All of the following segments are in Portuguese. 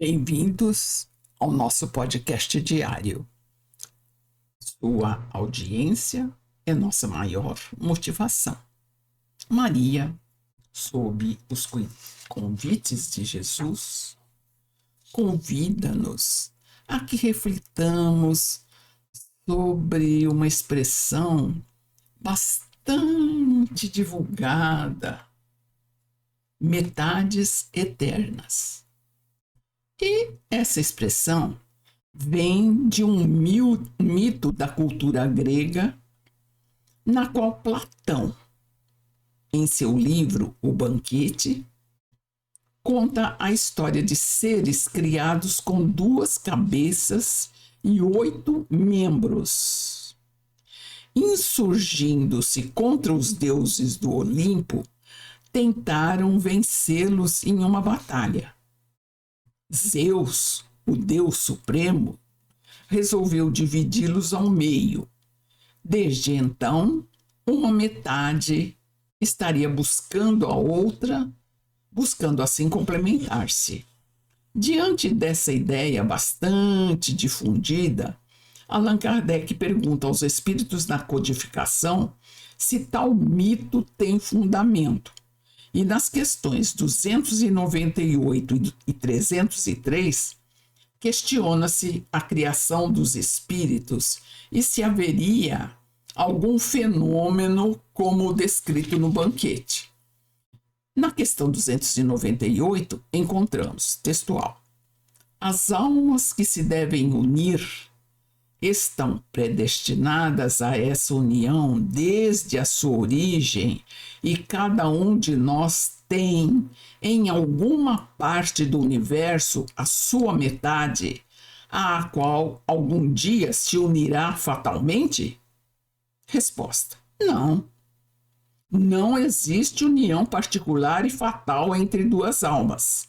Bem-vindos ao nosso podcast diário. Sua audiência é nossa maior motivação. Maria, sob os convites de Jesus, convida-nos a que reflitamos sobre uma expressão bastante divulgada: metades eternas. E essa expressão vem de um mito da cultura grega, na qual Platão, em seu livro O Banquete, conta a história de seres criados com 2 cabeças e 8 membros. Insurgindo-se contra os deuses do Olimpo, tentaram vencê-los em uma batalha. Zeus, o Deus Supremo, resolveu dividi-los ao meio. Desde então, uma metade estaria buscando a outra, buscando assim complementar-se. Diante dessa ideia bastante difundida, Allan Kardec pergunta aos espíritos na codificação se tal mito tem fundamento. E nas questões 298 e 303, questiona-se a criação dos espíritos e se haveria algum fenômeno como o descrito no banquete. Na questão 298, encontramos, textual: as almas que se devem unir estão predestinadas a essa união desde a sua origem, e cada um de nós tem, em alguma parte do universo, a sua metade, à qual algum dia se unirá fatalmente? Resposta: não. Não existe união particular e fatal entre 2 almas.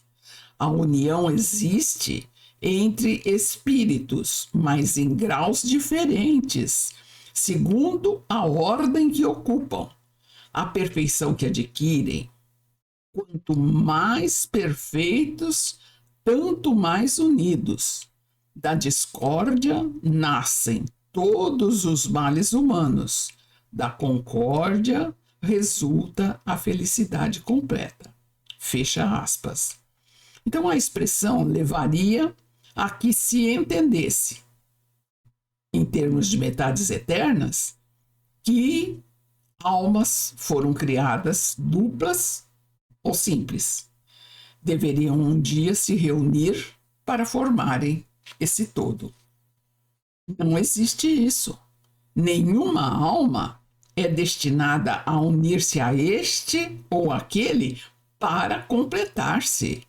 A união existe entre espíritos, mas em graus diferentes, segundo a ordem que ocupam, a perfeição que adquirem. Quanto mais perfeitos, tanto mais unidos. Da discórdia nascem todos os males humanos. Da concórdia resulta a felicidade completa. Fecha aspas. Então a expressão levaria a que se entendesse, em termos de metades eternas, que almas foram criadas duplas ou simples. Deveriam um dia se reunir para formarem esse todo. Não existe isso. Nenhuma alma é destinada a unir-se a este ou aquele para completar-se.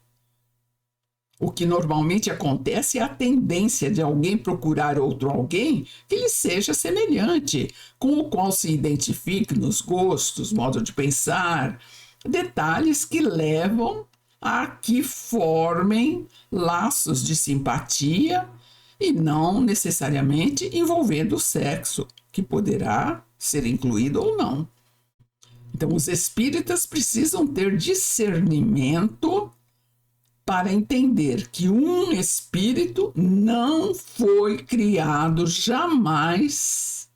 O que normalmente acontece é a tendência de alguém procurar outro alguém que lhe seja semelhante, com o qual se identifique nos gostos, modo de pensar, detalhes que levam a que formem laços de simpatia e não necessariamente envolvendo o sexo, que poderá ser incluído ou não. Então, os espíritas precisam ter discernimento para entender que um espírito não foi criado jamais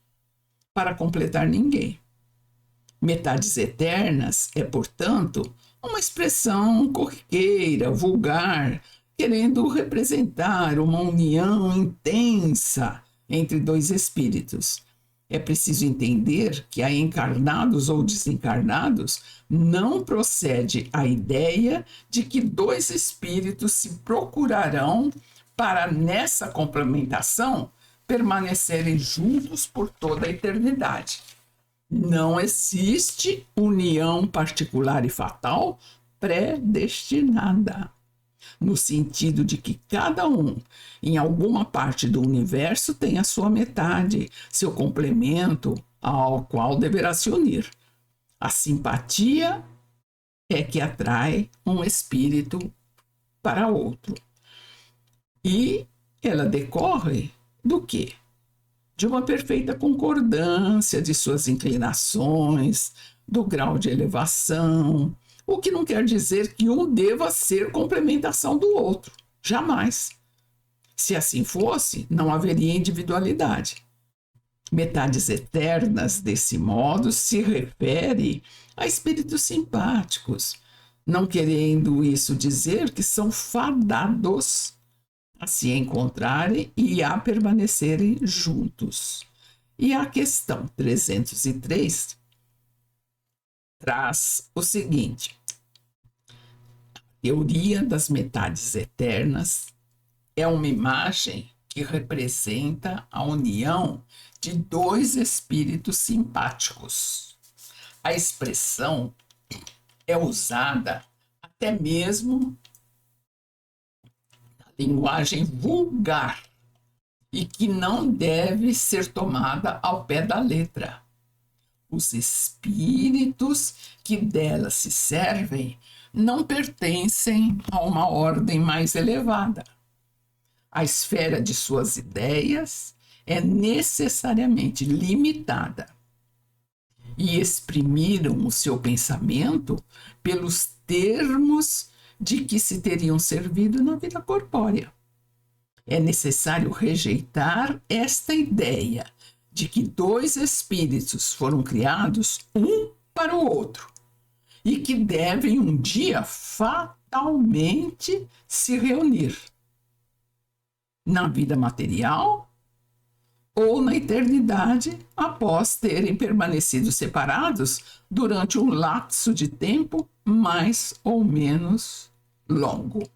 para completar ninguém. Metades eternas é, portanto, uma expressão corriqueira, vulgar, querendo representar uma união intensa entre 2 espíritos. É preciso entender que a encarnados ou desencarnados não procede a ideia de que 2 espíritos se procurarão para, nessa complementação, permanecerem juntos por toda a eternidade. Não existe união particular e fatal predestinada, no sentido de que cada um, em alguma parte do universo, tem a sua metade, seu complemento, ao qual deverá se unir. A simpatia é que atrai um espírito para outro. E ela decorre do quê? De uma perfeita concordância de suas inclinações, do grau de elevação, o que não quer dizer que um deva ser complementação do outro. Jamais. Se assim fosse, não haveria individualidade. Metades eternas, desse modo, se refere a espíritos simpáticos, não querendo isso dizer que são fadados a se encontrarem e a permanecerem juntos. E a questão 303 traz o seguinte: a teoria das metades eternas é uma imagem que representa a união de dois espíritos simpáticos. A expressão é usada até mesmo na linguagem vulgar e que não deve ser tomada ao pé da letra. Os espíritos que dela se servem não pertencem a uma ordem mais elevada. A esfera de suas ideias é necessariamente limitada e exprimiram o seu pensamento pelos termos de que se teriam servido na vida corpórea. É necessário rejeitar esta ideia de que dois espíritos foram criados um para o outro e que devem um dia fatalmente se reunir na vida material ou na eternidade após terem permanecido separados durante um lapso de tempo mais ou menos longo.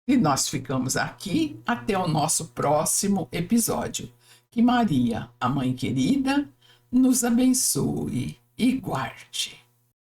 E nós ficamos aqui até o nosso próximo episódio. Que Maria, a Mãe querida, nos abençoe e guarde.